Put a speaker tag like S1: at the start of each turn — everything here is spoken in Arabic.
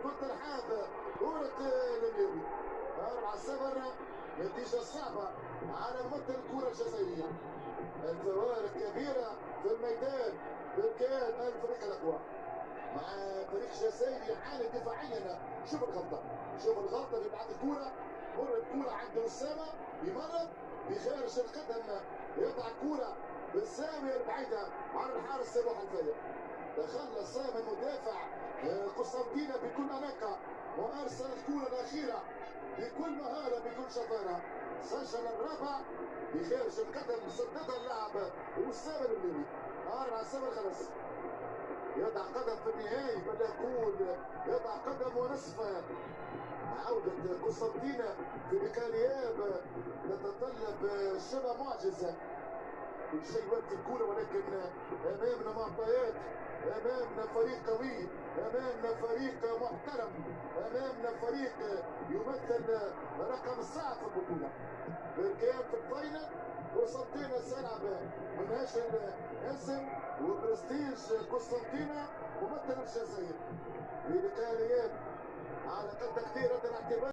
S1: بالترحاب كرة المليوي 4-0. نتيجة صعبة على ممثل الكرة الجزائرية. الفوارق كبيرة في الميدان بإمكان الفريق الأقوى مع فريق جزائري يعاني دفاعيا. شوف الغلطة، شوف الغلطة في بعد الكرة. مرت الكرة عند أسامة يمرر بخارج القدم، يقطع الكرة بالزاوية البعيدة عن الحارس سامح الفايق. دخل أسامة المدافع قسنطينة بكل أناقة وأرسل الكرة الأخيرة بكل مهارة بكل شطارة. سجل الرابع بخارج القدم، سددها اللاعب أسامة المليوي. 4-0 خلاص. يضع قدم في النهاية بل يقول يضع قدم ونصف. عودة قسنطينة في الإياب تتطلب شبه معجزة. كل شيء وقت الكورة، ولكن أمامنا معطيات، أمامنا فريق قوي، أمامنا فريق محترم، أمامنا فريق يمثل رقم صعب في البطولة. بركان في الفاينل قسنطينة سيلعب من أجل اسم وبرستيج قسنطينة ممثل الجزائر في لقاء الإياب على قد تقدير الاعتبار.